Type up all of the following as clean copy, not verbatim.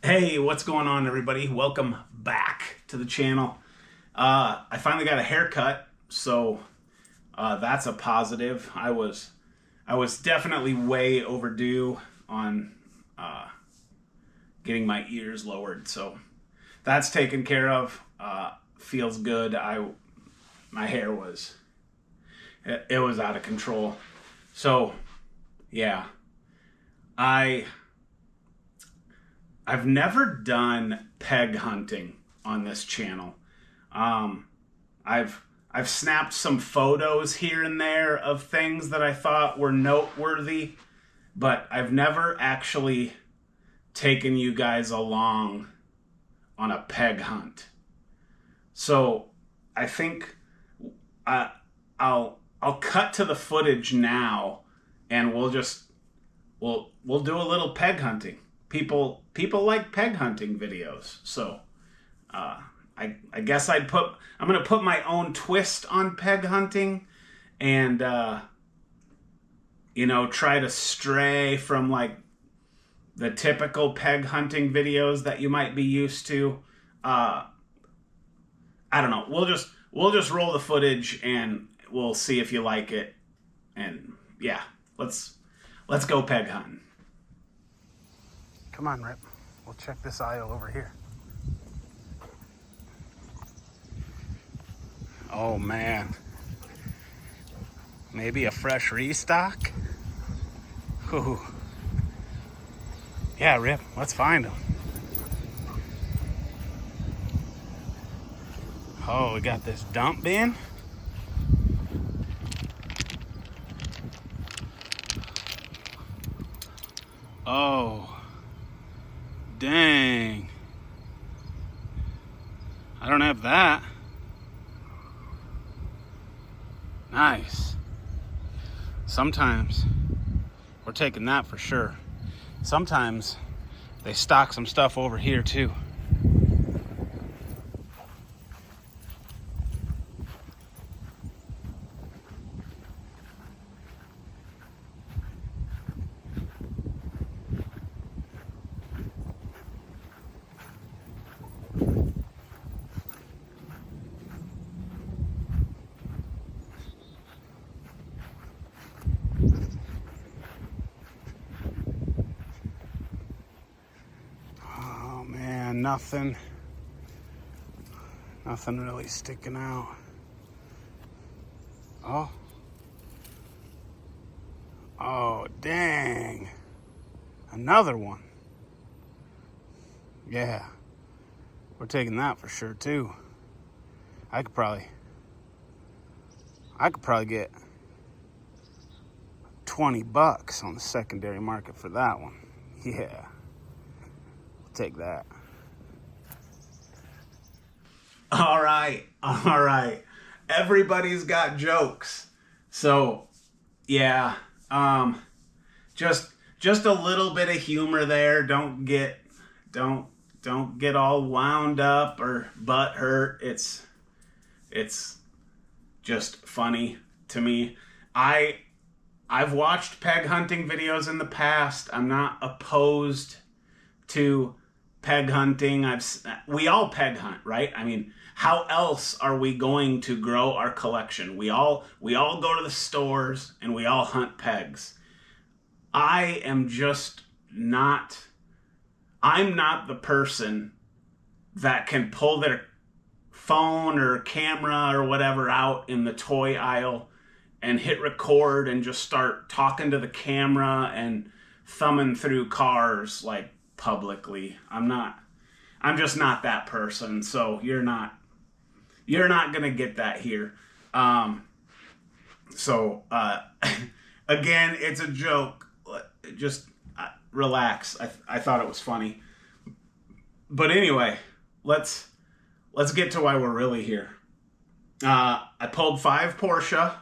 Hey, what's going on, everybody? Welcome back to the channel. I finally got a haircut, so that's a positive. I was definitely way overdue on getting my ears lowered, so that's taken care of. Feels good. My hair was it was out of control, so yeah. I've never done peg hunting on this channel. I've snapped some photos here and there of things that I thought were noteworthy, but I've never actually taken you guys along on a peg hunt. So I think I'll cut to the footage now, and we'll do a little peg hunting. People like peg hunting videos, so I guess I'm gonna put my own twist on peg hunting, and try to stray from like the typical peg hunting videos that you might be used to. I don't know. We'll just roll the footage and we'll see if you like it. And yeah, let's go peg hunting. Come on, Rip. We'll check this aisle over here. Oh, man. Maybe a fresh restock? Ooh. Yeah, Rip, let's find them. Oh, we got this dump bin. Oh. Dang. I don't have that. Nice. Sometimes we're taking that for sure. Sometimes they stock some stuff over here too. Nothing really sticking out. Oh, dang. Another one. Yeah. We're taking that for sure too. I could probably get $20 on the secondary market for that one. Yeah. We'll take that. All right. Everybody's got jokes. So, yeah, just a little bit of humor there. Don't get all wound up or butt hurt. It's just funny to me. I've watched peg hunting videos in the past. I'm not opposed to peg hunting. We all peg hunt, right? I mean, how else are we going to grow our collection? We all go to the stores and we all hunt pegs. I'm not the person that can pull their phone or camera or whatever out in the toy aisle and hit record and just start talking to the camera and thumbing through cars like publicly. I'm just not that person. So you're not gonna get that here. Again, it's a joke. Just relax. I thought it was funny. But anyway, let's get to why we're really here. I pulled 5 Porsche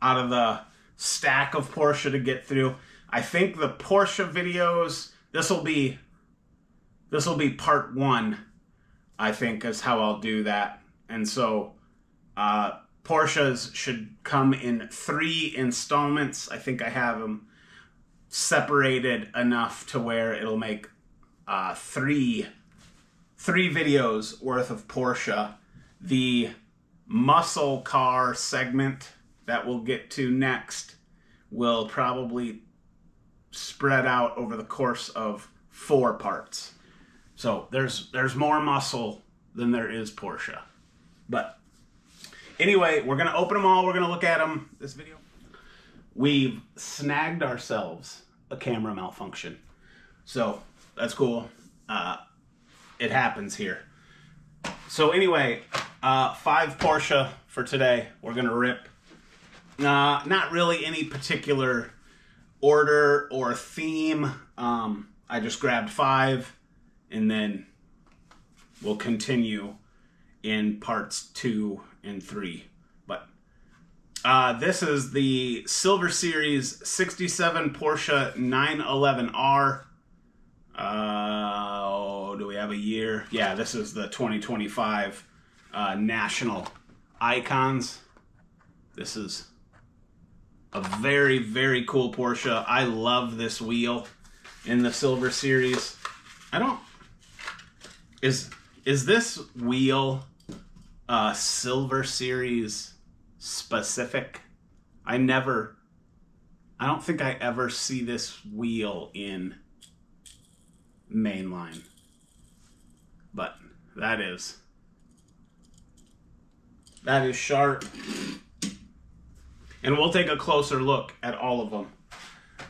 out of the stack of Porsche to get through. I think the Porsche videos, this will be part 1, I think, is how I'll do that. And so Porsches should come in 3 installments. I think I have them separated enough to where it'll make three videos worth of Porsche. The muscle car segment that we'll get to next will probably spread out over the course of 4 parts. So there's more muscle than there is Porsche. But anyway, we're going to open them all. We're going to look at them this video. We've snagged ourselves a camera malfunction. So that's cool. It happens here. So anyway, 5 Porsche for today. We're going to rip. Not really any particular order or theme. I just grabbed 5 and then we'll continue in parts 2 and 3. But this is the Silver Series 67 Porsche 911R. Do we have a year? Yeah, this is the 2025 National Icons. This is a very, very cool Porsche. I love this wheel in the Silver Series. Is this wheel Silver Series specific? I don't think I ever see this wheel in mainline. But that is sharp. And we'll take a closer look at all of them.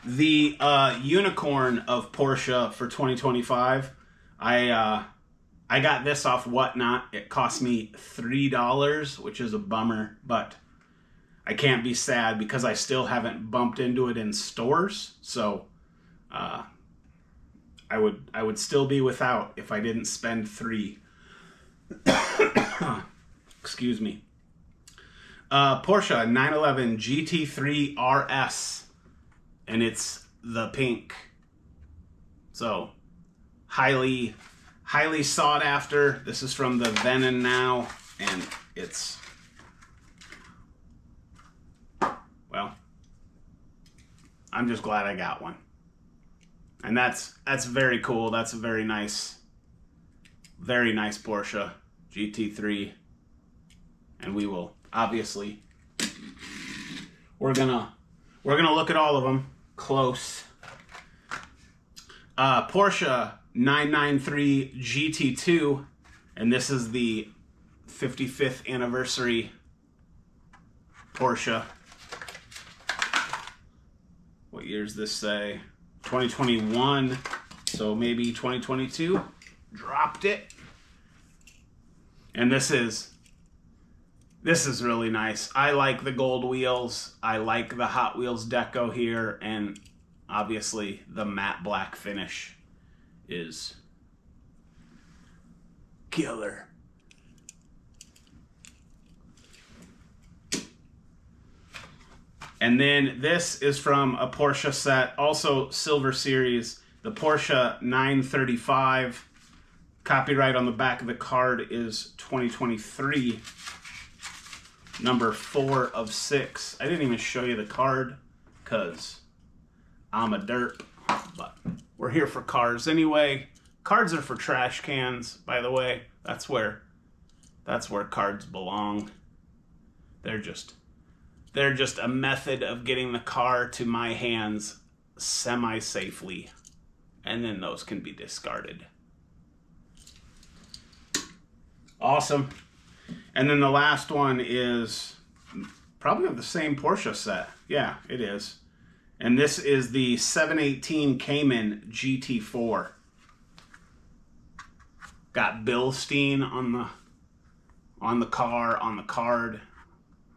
The unicorn of Porsche for 2025, I got this off Whatnot. It cost me $3, which is a bummer, but I can't be sad because I still haven't bumped into it in stores. So I would still be without if I didn't spend $3. Excuse me. Porsche 911 GT3 RS, and it's the pink. So highly sought after. This is from the Then and Now, and it's, well, I'm just glad I got one. And that's very cool. That's a very nice Porsche GT3. And we will obviously, we're gonna look at all of them close. Porsche 993 GT2, and this is the 55th anniversary Porsche. What year does this say? 2021, so maybe 2022. Dropped it. And this is really nice. I like the gold wheels. I like the Hot Wheels deco here, and obviously the matte black finish is killer. And then this is from a Porsche set, also Silver Series, the Porsche 935. Copyright on the back of the card is 2023, number 4 of 6. I didn't even show you the card because I'm a derp, but we're here for cars anyway. Cards are for trash cans, by the way. That's where cards belong. They're just a method of getting the car to my hands semi-safely, and then those can be discarded. Awesome. And then the last one is probably of the same Porsche set. Yeah, it is. And this is the 718 Cayman GT4. Got Bilstein on the car, on the card.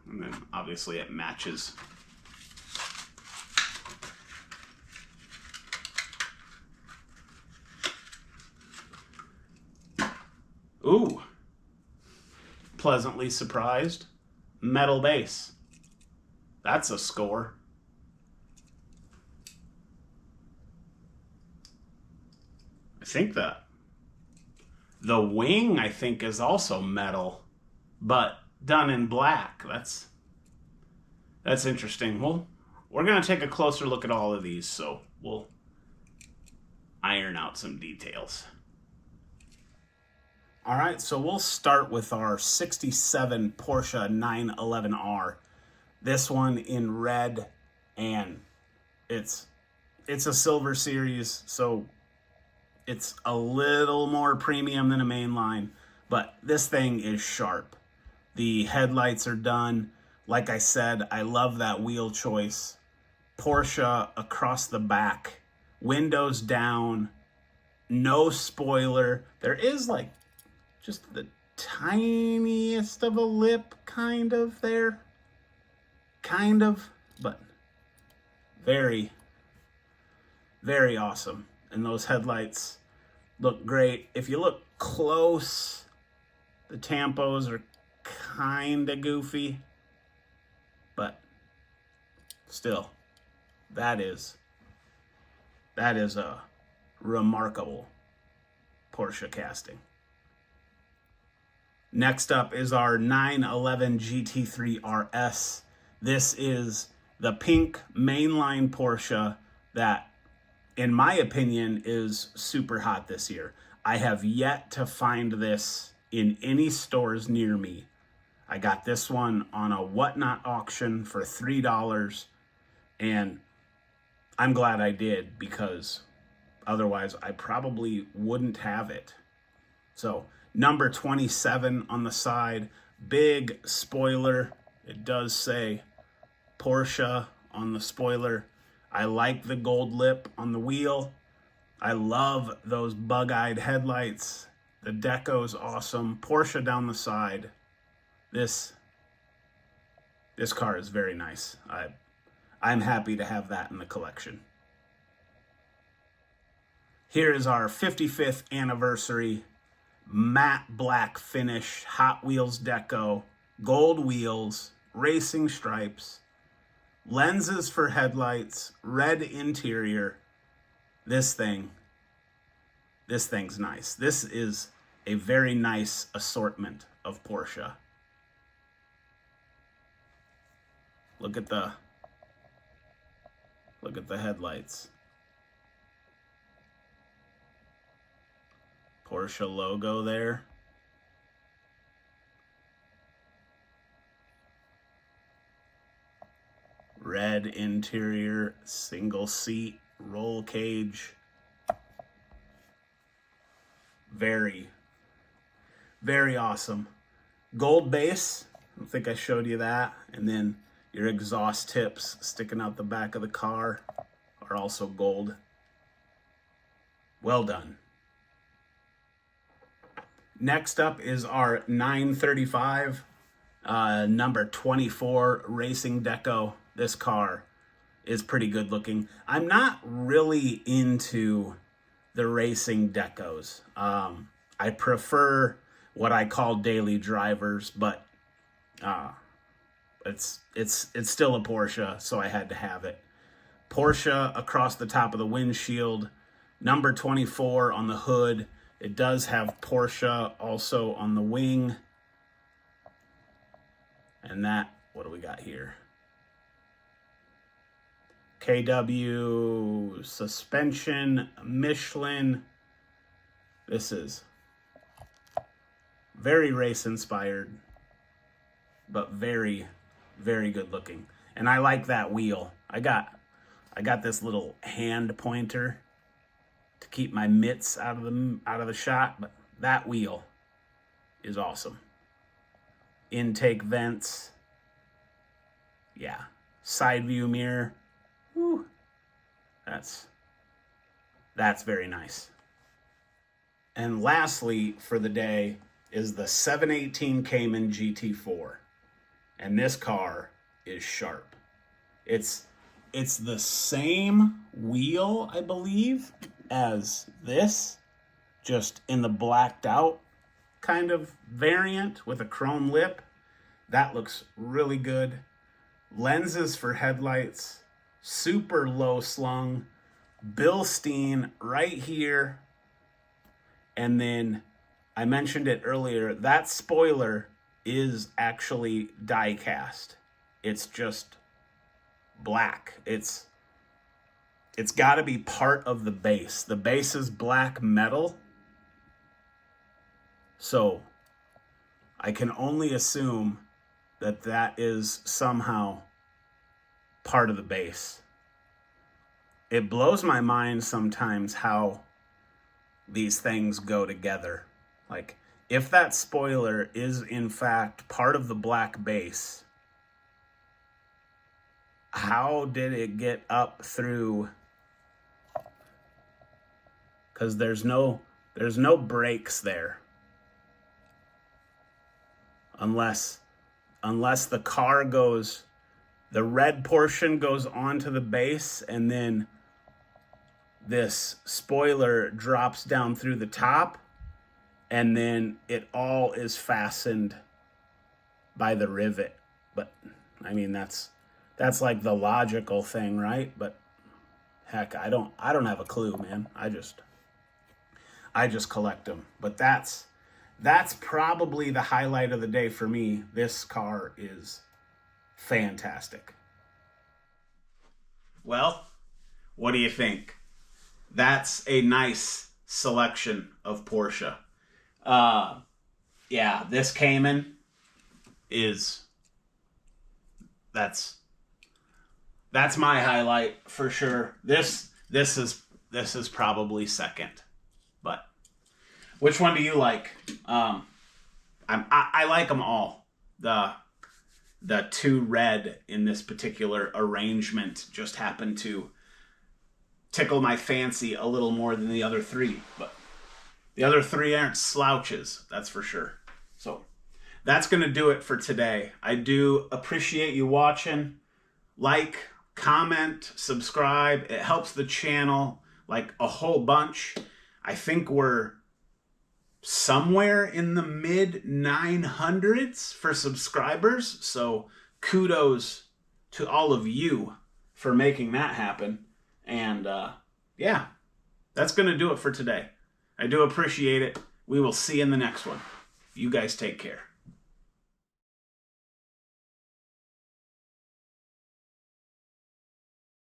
And then obviously it matches. Ooh. Pleasantly surprised. Metal base. That's a score. I think the wing, I think, is also metal, but done in black. That's interesting. Well, we're going to take a closer look at all of these, so we'll iron out some details. All right, so we'll start with our 67 Porsche 911R. This one in red, and it's a silver series, so it's a little more premium than a mainline, but this thing is sharp. The headlights are done. Like I said, I love that wheel choice. Porsche across the back, windows down, no spoiler. There is like just the tiniest of a lip kind of there. Kind of, but very, very awesome. And those headlights look great. If you look close, the tampos are kind of goofy, but still, that is a remarkable Porsche casting. Next up is our 911 GT3 RS. This is the pink mainline Porsche that, in my opinion, is super hot this year. I have yet to find this in any stores near me. I got this one on a Whatnot auction for $3, and I'm glad I did, because otherwise I probably wouldn't have it. So, number 27 on the side, big spoiler. It does say Porsche on the spoiler. I like the gold lip on the wheel. I love those bug-eyed headlights. The deco's awesome. Porsche down the side. This car is very nice. I'm happy to have that in the collection. Here is our 55th anniversary matte black finish Hot Wheels deco, gold wheels, racing stripes, lenses for headlights, red interior. This thing's nice. This is a very nice assortment of Porsche. Look at the headlights. Porsche logo there. Red interior, single seat, roll cage. Very, very awesome. Gold base. I think I showed you that. And then your exhaust tips sticking out the back of the car are also gold. Well done. Next up is our 935 number 24 racing deco. This car is pretty good looking. I'm not really into the racing decos. I prefer what I call daily drivers, but it's still a Porsche, so I had to have it. Porsche across the top of the windshield, number 24 on the hood. It does have Porsche also on the wing. And that, what do we got here? KW suspension, Michelin. This is very race inspired, but very, very good looking. And I like that wheel. I got this little hand pointer to keep my mitts out of the shot, but that wheel is awesome. Intake vents. Yeah. Side view mirror. Woo. That's very nice. And lastly for the day is the 718 Cayman GT4. And this car is sharp. It's the same wheel, I believe, as this, just in the blacked out kind of variant with a chrome lip. That looks really good. Lenses for headlights, super low slung, Bilstein right here. And then I mentioned it earlier, that spoiler is actually die cast. It's just black. It's it's got to be part of the base. The base is black metal. So I can only assume that that is somehow part of the base. It blows my mind sometimes how these things go together. Like, if that spoiler is in fact part of the black base, how did it get up through? Because there's no brakes there. Unless the car goes, the red portion goes onto the base, and then this spoiler drops down through the top, and then it all is fastened by the rivet. But I mean, that's like the logical thing, right? But heck, I don't have a clue, man. I just collect them. But that's probably the highlight of the day for me. This car is fantastic. Well, what do you think? That's a nice selection of Porsche. Yeah, this Cayman is, that's my highlight for sure. This is probably second. But which one do you like? I like them all. The two red in this particular arrangement just happened to tickle my fancy a little more than the other three, but the other three aren't slouches, that's for sure. So that's going to do it for today. I do appreciate you watching. Like, comment, subscribe. It helps the channel like a whole bunch. I think we're somewhere in the mid 900s for subscribers. So kudos to all of you for making that happen. And yeah, that's going to do it for today. I do appreciate it. We will see you in the next one. You guys take care.